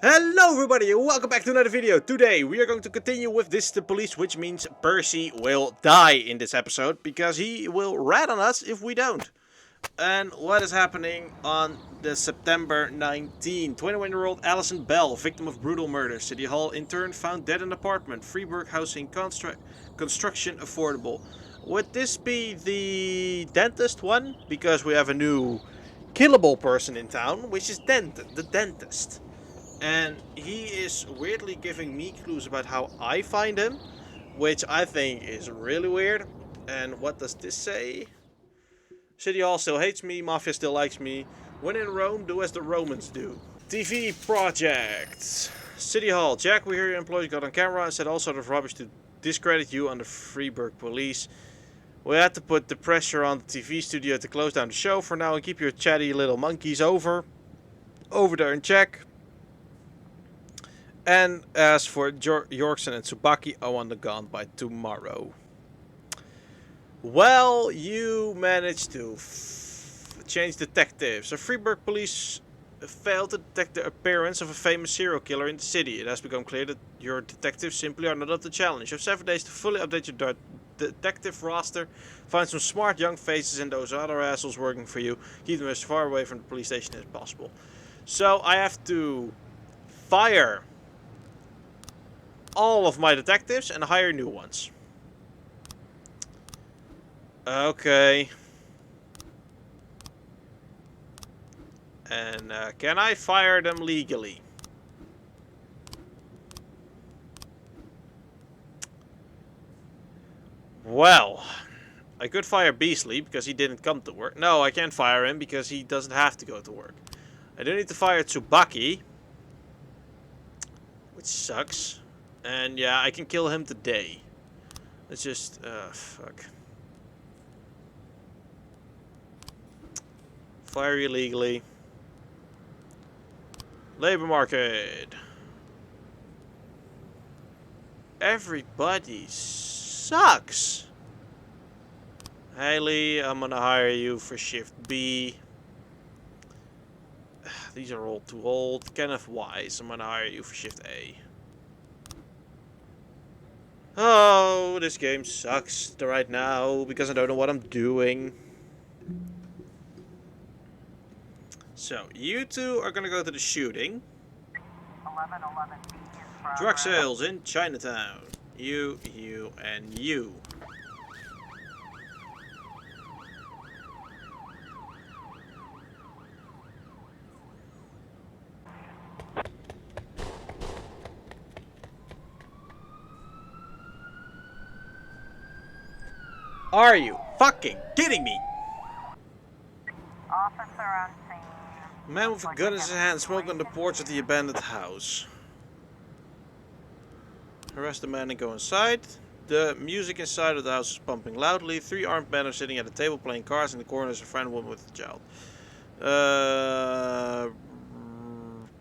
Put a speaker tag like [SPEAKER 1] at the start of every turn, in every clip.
[SPEAKER 1] Hello everybody and welcome back to another video. Today we are going to continue with This is the Police, which means Percy will die in this episode because he will rat on us if we don't. And what is happening on the September 19? 21-year-old Allison Bell, victim of brutal murder. City Hall intern found dead in apartment. Freeburg housing construction affordable. Would this be the dentist one? Because we have a new killable person in town, which is the dentist. And he is weirdly giving me clues about how I find him, which I think is really weird. And what does this say? City Hall still hates me, Mafia still likes me. When in Rome, do as the Romans do. TV projects. City Hall. Jack, we hear your employees got on camera and said all sort of rubbish to discredit you on the Freeburg police. We had to put the pressure on the TV studio to close down the show for now and keep your chatty little monkeys over there and check. And as for Yorkson and Tsubaki, I want them gone by tomorrow. Well, you managed to change detectives. The Freeburg police failed to detect the appearance of a famous serial killer in the city. It has become clear that your detectives simply are not up to the challenge. You have 7 days to fully update your detective roster, find some smart young faces and those other assholes working for you. Keep them as far away from the police station as possible. So I have to fire all of my detectives and hire new ones. Okay. And can I fire them legally? Well, I could fire Beasley because he didn't come to work. No, I can't fire him because he doesn't have to go to work. I do need to fire Tsubaki, which sucks. And yeah, I can kill him today. Let's just, fuck. Fire illegally. Labor market. Everybody sucks. Haley, I'm gonna hire you for shift B. These are all too old. Kenneth Wise, I'm gonna hire you for shift A. Oh, this game sucks right now because I don't know what I'm doing. So, you two are gonna go to the shooting.
[SPEAKER 2] 1111
[SPEAKER 1] Drug sales in Chinatown. You, and you. Are you fucking kidding me?
[SPEAKER 2] Officer on scene.
[SPEAKER 1] A man with a gun in his hand smoking on the porch of the abandoned house. Arrest the man and go inside. The music inside of the house is pumping loudly. 3 armed men are sitting at a table playing cards. In the corner is a friend woman with a child.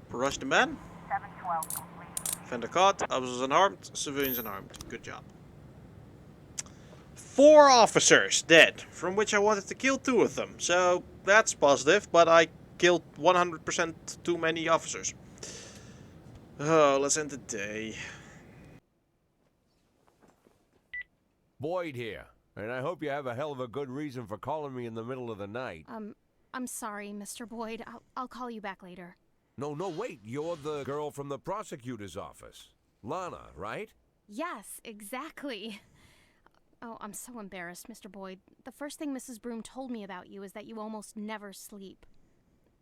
[SPEAKER 1] Rush the man.
[SPEAKER 2] 712 complete.
[SPEAKER 1] Fender caught. Officers unarmed. Civilians unarmed. Good job. 4 officers dead, from which I wanted to kill 2 of them. So that's positive, but I killed 100% too many officers. Oh, let's end the day.
[SPEAKER 3] Boyd here, and I hope you have a hell of a good reason for calling me in the middle of the night.
[SPEAKER 4] I'm sorry, Mr. Boyd. I'll call you back later.
[SPEAKER 3] No, wait, you're the girl from the prosecutor's office. Lana, right?
[SPEAKER 4] Yes, exactly. Oh, I'm so embarrassed, Mr. Boyd. The first thing Mrs. Broom told me about you is that you almost never sleep.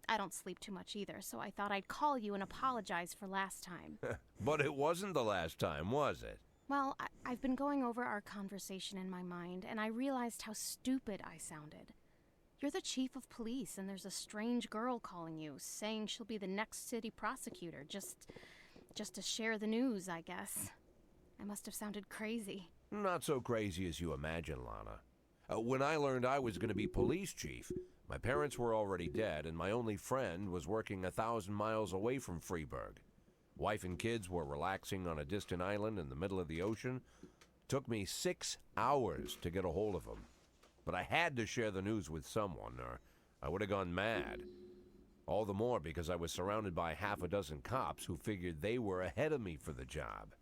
[SPEAKER 4] I don't sleep too much either, so I thought I'd call you and apologize for last time.
[SPEAKER 3] But it wasn't the last time, was it?
[SPEAKER 4] Well, I've been going over our conversation in my mind, and I realized how stupid I sounded. You're the chief of police, and there's a strange girl calling you, saying she'll be the next city prosecutor, just to share the news, I guess. I must have sounded crazy.
[SPEAKER 3] Not so crazy as you imagine, Lana. When I learned I was going to be police chief, my parents were already dead, and my only friend was working 1,000 miles away from Freeburg. Wife and kids were relaxing on a distant island in the middle of the ocean. Took me 6 hours to get a hold of them. But I had to share the news with someone, or I would have gone mad. All the more because I was surrounded by half a dozen cops who figured they were ahead of me for the job.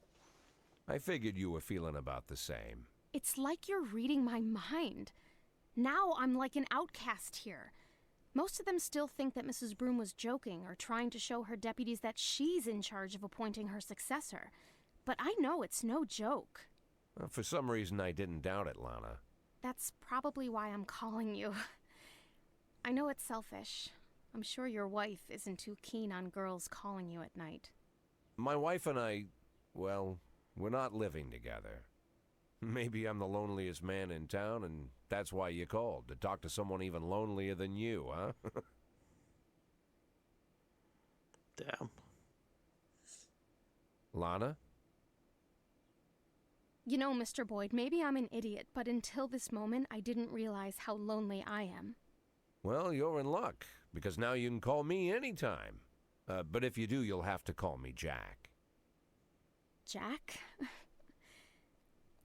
[SPEAKER 3] I figured you were feeling about the same.
[SPEAKER 4] It's like you're reading my mind. Now I'm like an outcast here. Most of them still think that Mrs. Broom was joking or trying to show her deputies that she's in charge of appointing her successor. But I know it's no joke.
[SPEAKER 3] Well, for some reason, I didn't doubt it, Lana.
[SPEAKER 4] That's probably why I'm calling you. I know it's selfish. I'm sure your wife isn't too keen on girls calling you at night.
[SPEAKER 3] My wife and I, well, we're not living together. Maybe I'm the loneliest man in town, and that's why you called, to talk to someone even lonelier than you, huh?
[SPEAKER 1] Damn.
[SPEAKER 3] Lana?
[SPEAKER 4] You know, Mr. Boyd, maybe I'm an idiot, but until this moment, I didn't realize how lonely I am.
[SPEAKER 3] Well, you're in luck, because now you can call me anytime. But if you do, you'll have to call me Jack.
[SPEAKER 4] Jack?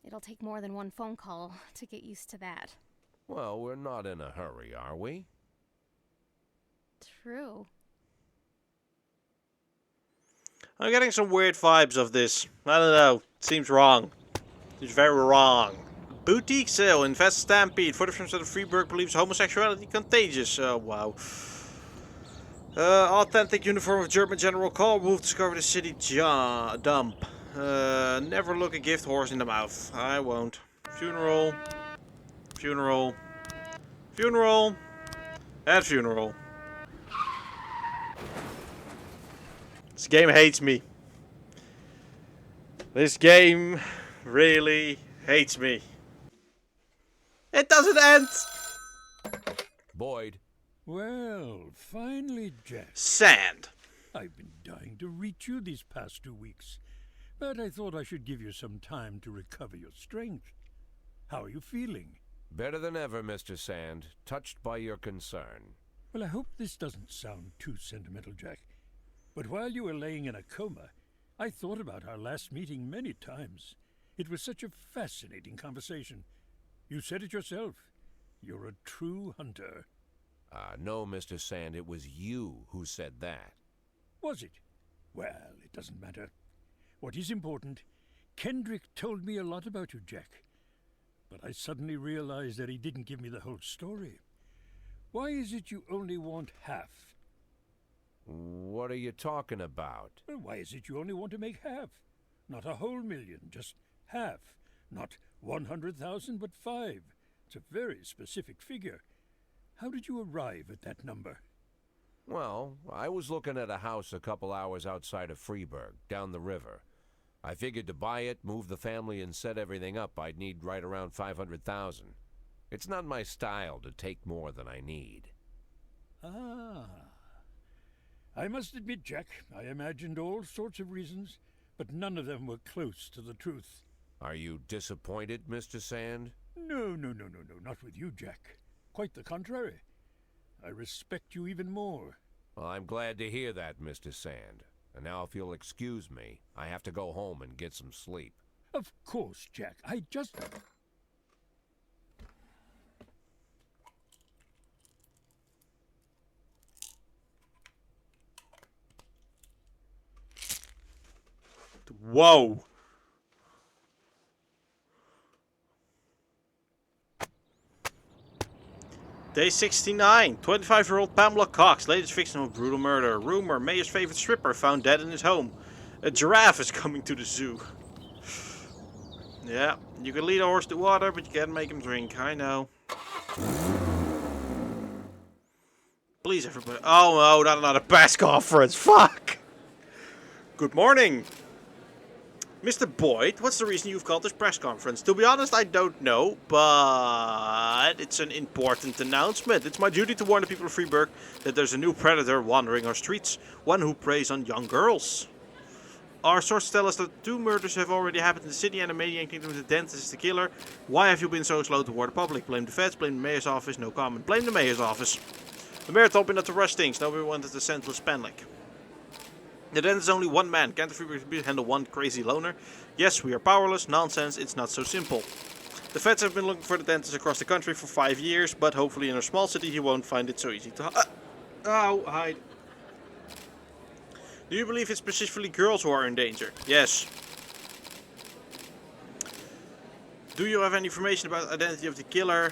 [SPEAKER 4] It'll take more than one phone call to get used to that.
[SPEAKER 3] Well, we're not in a hurry, are we?
[SPEAKER 4] True.
[SPEAKER 1] I'm getting some weird vibes of this. I don't know. Seems wrong. Seems very wrong. Boutique sale. Invest stampede. 40% of Freeburg believes homosexuality contagious. Oh, wow. Authentic uniform of German General Karl Wolf discovered the city dump. Never look a gift horse in the mouth. I won't. Funeral. Funeral. Funeral. And funeral. This game hates me. This game really hates me. It doesn't end!
[SPEAKER 3] Boyd.
[SPEAKER 5] Well, finally, Jack.
[SPEAKER 1] Sand.
[SPEAKER 5] I've been dying to reach you these past 2 weeks, but I thought I should give you some time to recover your strength. How are you feeling?
[SPEAKER 3] Better than ever, Mr. Sand. Touched by your concern.
[SPEAKER 5] Well, I hope this doesn't sound too sentimental, Jack. But while you were laying in a coma, I thought about our last meeting many times. It was such a fascinating conversation. You said it yourself. You're a true hunter.
[SPEAKER 3] No, Mr. Sand, it was you who said that.
[SPEAKER 5] Was it? Well, it doesn't matter. What is important, Kendrick told me a lot about you, Jack. But I suddenly realized that he didn't give me the whole story. Why is it you only want half?
[SPEAKER 3] What are you talking about?
[SPEAKER 5] Well, why is it you only want to make half? Not a whole million, just half. Not 100,000, but 5. It's a very specific figure. How did you arrive at that number?
[SPEAKER 3] Well, I was looking at a house a couple hours outside of Freeburg, down the river. I figured to buy it, move the family, and set everything up, I'd need right around 500,000. It's not my style to take more than I need.
[SPEAKER 5] Ah. I must admit, Jack, I imagined all sorts of reasons, but none of them were close to the truth.
[SPEAKER 3] Are you disappointed, Mr. Sand?
[SPEAKER 5] No, not with you, Jack. Quite the contrary. I respect you even more.
[SPEAKER 3] Well, I'm glad to hear that, Mr. Sand. And now if you'll excuse me, I have to go home and get some sleep.
[SPEAKER 5] Of course, Jack. I just...
[SPEAKER 1] Whoa. Day 69. 25-year-old Pamela Cox, latest victim of brutal murder. Rumor, mayor's favorite stripper found dead in his home. A giraffe is coming to the zoo. Yeah, you can lead a horse to water, but you can't make him drink. I know. Please, everybody. Oh no, not another press conference. Fuck. Good morning. Mr. Boyd, what's the reason you've called this press conference? To be honest, I don't know, but it's an important announcement. It's my duty to warn the people of Freeburg that there's a new predator wandering our streets, one who preys on young girls. Our sources tell us that 2 murders have already happened in the city and a maniac thinks the dentist is the killer. Why have you been so slow to warn the public? Blame the feds, blame the mayor's office, no comment. Blame the mayor's office. The mayor told me not to rush things, nobody wanted a senseless panic. The dentist is only one man. Can't the Freeburg handle one crazy loner? Yes, we are powerless. Nonsense. It's not so simple. The feds have been looking for the dentist across the country for 5 years, but hopefully in a small city he won't find it so easy to Oh, hide. Do you believe it's specifically girls who are in danger? Yes. Do you have any information about the identity of the killer?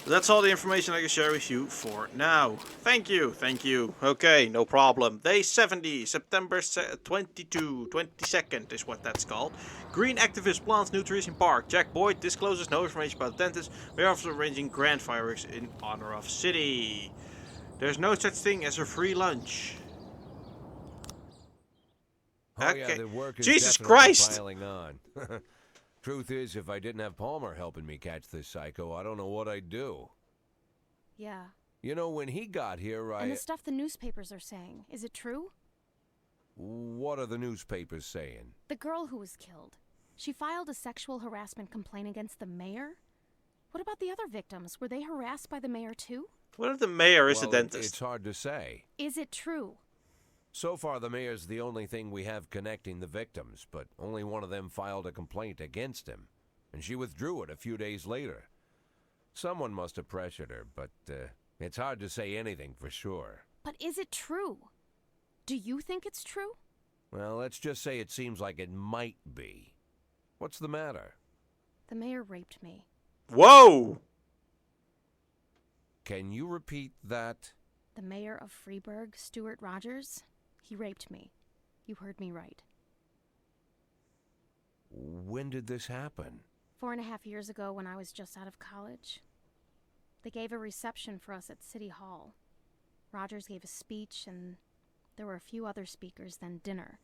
[SPEAKER 1] That's all the information I can share with you for now. Thank you, thank you. Okay, no problem. Day 70, September 22nd is what that's called. Green activist plants new trees in park. Jack Boyd discloses no information about dentist. We are also arranging grand fireworks in honor of city. There's no such thing as a free lunch.
[SPEAKER 3] Oh
[SPEAKER 1] Okay.
[SPEAKER 3] yeah, the work is
[SPEAKER 1] Jesus
[SPEAKER 3] definitely
[SPEAKER 1] Christ!
[SPEAKER 3] piling on. Truth is, if I didn't have Palmer helping me catch this psycho, I don't know what I'd do.
[SPEAKER 4] Yeah.
[SPEAKER 3] You know, when he got here,
[SPEAKER 4] And the stuff the newspapers are saying, is it true?
[SPEAKER 3] What are the newspapers saying?
[SPEAKER 4] The girl who was killed. She filed a sexual harassment complaint against the mayor? What about the other victims? Were they harassed by the mayor too?
[SPEAKER 1] What if the mayor is a
[SPEAKER 3] Well,
[SPEAKER 1] dentist?
[SPEAKER 3] It's hard to say.
[SPEAKER 4] Is it true?
[SPEAKER 3] So far, the mayor's the only thing we have connecting the victims, but only one of them filed a complaint against him, and she withdrew it a few days later. Someone must have pressured her, but it's hard to say anything for sure.
[SPEAKER 4] But is it true? Do you think it's true?
[SPEAKER 3] Well, let's just say it seems like it might be. What's the matter?
[SPEAKER 4] The mayor raped me.
[SPEAKER 1] Whoa!
[SPEAKER 3] Can you repeat that?
[SPEAKER 4] The mayor of Freeburg, Stuart Rogers, he raped me. You heard me right.
[SPEAKER 3] When did this happen?
[SPEAKER 4] 4.5 years ago when I was just out of college. They gave a reception for us at City Hall. Rogers gave a speech, and there were a few other speakers, then dinner.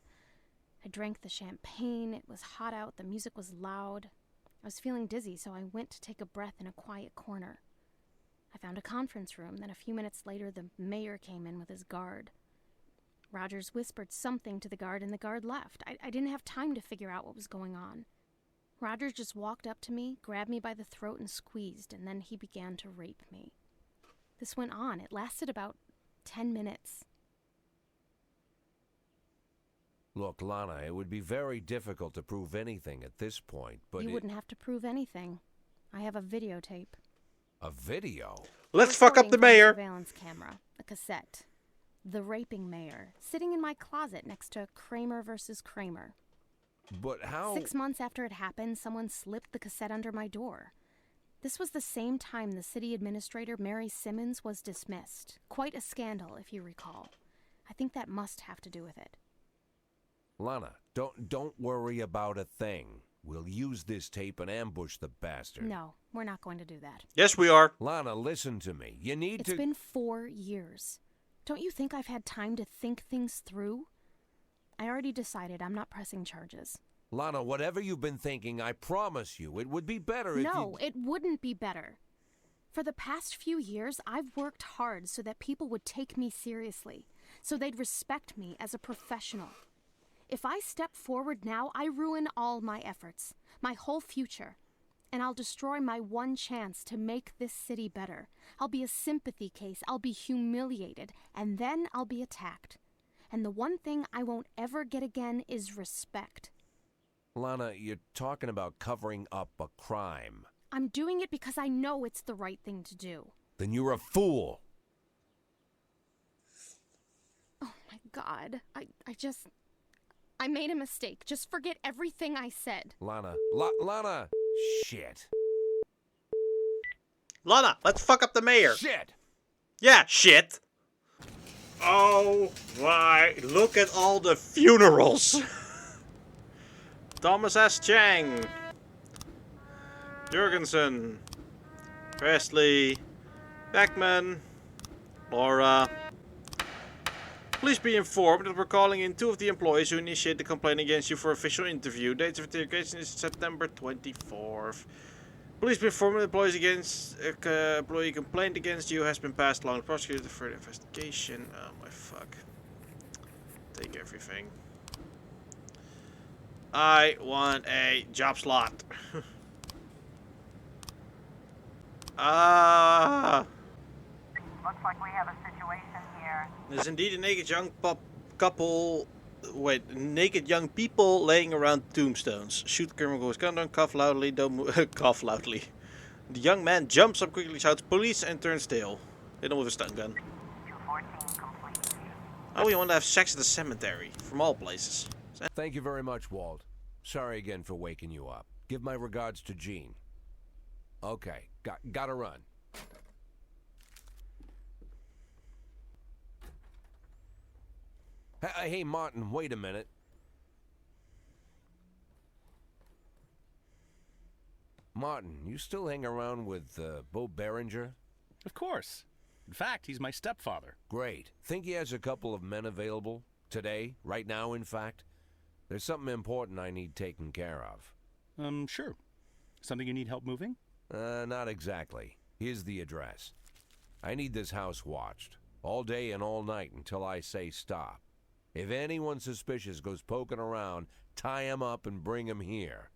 [SPEAKER 4] I drank the champagne, it was hot out, the music was loud. I was feeling dizzy, so I went to take a breath in a quiet corner. I found a conference room, then a few minutes later the mayor came in with his guard. Rogers whispered something to the guard, and the guard left. I didn't have time to figure out what was going on. Rogers just walked up to me, grabbed me by the throat and squeezed, and then he began to rape me. This went on. It lasted about 10 minutes.
[SPEAKER 3] Look, Lana, it would be very difficult to prove anything at this point, but
[SPEAKER 4] You wouldn't have to prove anything. I have a videotape.
[SPEAKER 3] a video?
[SPEAKER 1] Let's fuck up the
[SPEAKER 4] Recording from a
[SPEAKER 1] mayor.
[SPEAKER 4] Surveillance camera, a cassette. The raping mayor, sitting in my closet next to Kramer versus Kramer.
[SPEAKER 3] But how?
[SPEAKER 4] 6 months after it happened, someone slipped the cassette under my door. This was the same time the city administrator, Mary Simmons, was dismissed. Quite a scandal, if you recall. I think that must have to do with it.
[SPEAKER 3] Lana, don't worry about a thing. We'll use this tape and ambush the bastard.
[SPEAKER 4] No, we're not going to do that.
[SPEAKER 1] Yes, we are.
[SPEAKER 3] Lana, listen to me. You need
[SPEAKER 4] It's
[SPEAKER 3] to...
[SPEAKER 4] been 4 years. Don't you think I've had time to think things through? I already decided I'm not pressing charges.
[SPEAKER 3] Lana, whatever you've been thinking, I promise you, it would be better if
[SPEAKER 4] No,
[SPEAKER 3] you...
[SPEAKER 4] it wouldn't be better. For the past few years, I've worked hard so that people would take me seriously, so they'd respect me as a professional. If I step forward now, I ruin all my efforts, my whole future, and I'll destroy my one chance to make this city better. I'll be a sympathy case, I'll be humiliated, and then I'll be attacked. And the one thing I won't ever get again is respect.
[SPEAKER 3] Lana, you're talking about covering up a crime.
[SPEAKER 4] I'm doing it because I know it's the right thing to do.
[SPEAKER 3] Then you're a fool.
[SPEAKER 4] Oh my God, I made a mistake. Just forget everything I said.
[SPEAKER 3] Lana, Lana! Shit.
[SPEAKER 1] Lana, let's fuck up the mayor.
[SPEAKER 3] Shit!
[SPEAKER 1] Yeah, shit. Oh my, look at all the funerals. Thomas S. Chang. Jurgensen. Presley. Beckman. Laura. Please be informed that we're calling in 2 of the employees who initiated the complaint against you for official interview. Dates of interrogation is September 24th. Please be informed that employees against employee complaint against you has been passed along to the prosecutor for further investigation. Oh my fuck. Take everything. I want a job slot.
[SPEAKER 2] Looks like we have a situation here.
[SPEAKER 1] There's indeed a naked young naked young people laying around tombstones. Shoot the criminal with gun, don't cough loudly, don't cough loudly. The young man jumps up quickly, shouts police, and turns tail. Hit him with a stun gun.
[SPEAKER 2] 214 complete.
[SPEAKER 1] Oh, we want to have sex at the cemetery. From all places.
[SPEAKER 3] Thank you very much, Walt. Sorry again for waking you up. Give my regards to Jean. Okay, gotta run. Hey, Martin, wait a minute. Martin, you still hang around with Bo Berenger?
[SPEAKER 6] Of course. In fact, he's my stepfather.
[SPEAKER 3] Great. Think he has a couple of men available? Today? Right now, in fact? There's something important I need taken care of.
[SPEAKER 6] Sure. Something you need help moving?
[SPEAKER 3] Not exactly. Here's the address. I need this house watched. All day and all night until I say stop. If anyone suspicious goes poking around, tie him up and bring him here.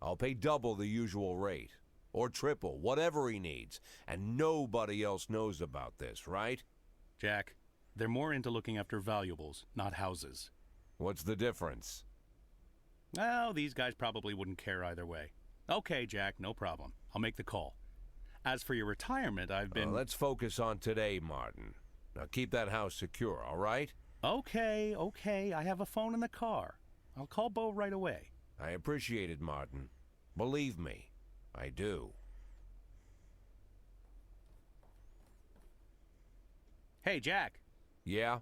[SPEAKER 3] I'll pay double the usual rate. Or triple, whatever he needs. And nobody else knows about this, right?
[SPEAKER 6] Jack, they're more into looking after valuables, not houses.
[SPEAKER 3] What's the difference?
[SPEAKER 6] Well, these guys probably wouldn't care either way. Okay, Jack, no problem. I'll make the call. As for your retirement, I've been...
[SPEAKER 3] Let's focus on today, Martin. Now keep that house secure, all right?
[SPEAKER 6] Okay. I have a phone in the car. I'll call Bo right away.
[SPEAKER 3] I appreciate it, Martin. Believe me, I do.
[SPEAKER 6] Hey, Jack.
[SPEAKER 3] Yeah?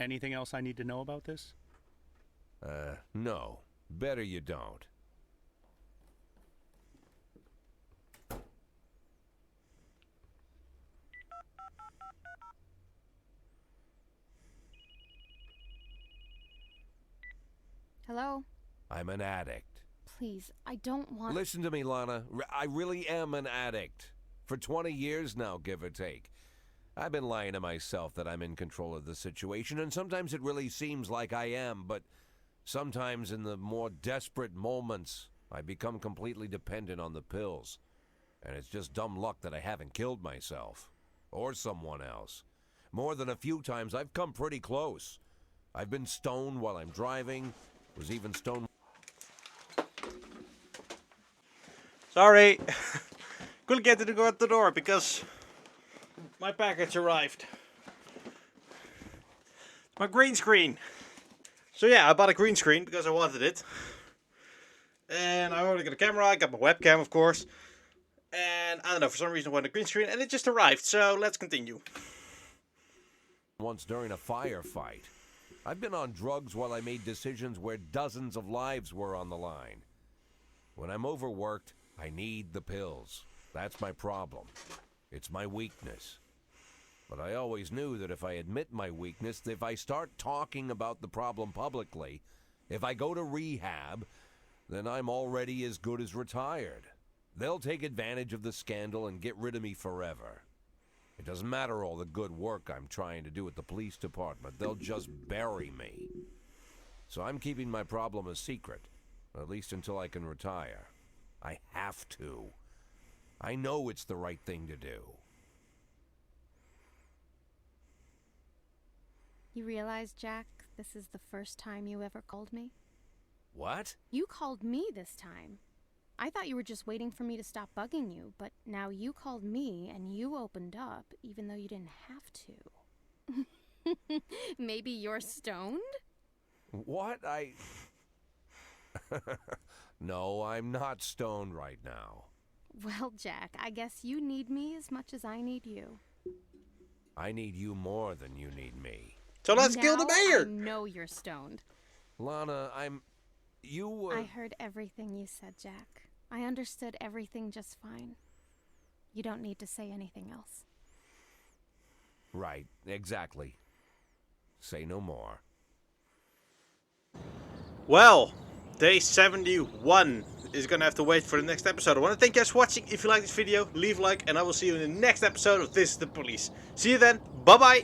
[SPEAKER 6] Anything else I need to know about this?
[SPEAKER 3] No. Better you don't.
[SPEAKER 4] Hello?
[SPEAKER 3] I'm an addict.
[SPEAKER 4] Please, I don't want...
[SPEAKER 3] Listen to me, Lana. I really am an addict. For 20 years now, give or take. I've been lying to myself that I'm in control of the situation, and sometimes it really seems like I am, but sometimes in the more desperate moments, I become completely dependent on the pills. And it's just dumb luck that I haven't killed myself. Or someone else. More than a few times, I've come pretty close. I've been stoned while I'm driving, was even stoned...
[SPEAKER 1] Sorry. Couldn't get it to go out the door because my package arrived. My green screen. So yeah, I bought a green screen because I wanted it. And I already got a camera, I got my webcam of course. And I don't know, for some reason I wanted a green screen and it just arrived. So let's continue.
[SPEAKER 3] Once during a firefight. I've been on drugs while I made decisions where dozens of lives were on the line. When I'm overworked, I need the pills. That's my problem. It's my weakness. But I always knew that if I admit my weakness, if I start talking about the problem publicly, if I go to rehab, then I'm already as good as retired. They'll take advantage of the scandal and get rid of me forever. It doesn't matter all the good work I'm trying to do at the police department. They'll just bury me. So I'm keeping my problem a secret, at least until I can retire. I have to. I know it's the right thing to do.
[SPEAKER 4] You realize, Jack, this is the first time you ever called me?
[SPEAKER 3] What?
[SPEAKER 4] You called me this time. I thought you were just waiting for me to stop bugging you, but now you called me and you opened up, even though you didn't have to. Maybe you're stoned?
[SPEAKER 3] What? No, I'm not stoned right now.
[SPEAKER 4] Well, Jack, I guess you need me as much as I need you.
[SPEAKER 3] I need you more than you need me.
[SPEAKER 1] So let's kill the
[SPEAKER 4] Now
[SPEAKER 1] mayor!
[SPEAKER 4] I know you're stoned.
[SPEAKER 3] Lana, You,
[SPEAKER 4] I heard everything you said, Jack. I understood everything just fine. You don't need to say anything else.
[SPEAKER 3] Right, exactly. Say no more.
[SPEAKER 1] Well, day 71 is gonna have to wait for the next episode. I want to thank you guys for watching. If you like this video, leave a like, and I will see you in the next episode of This is the Police. See you then. Bye bye.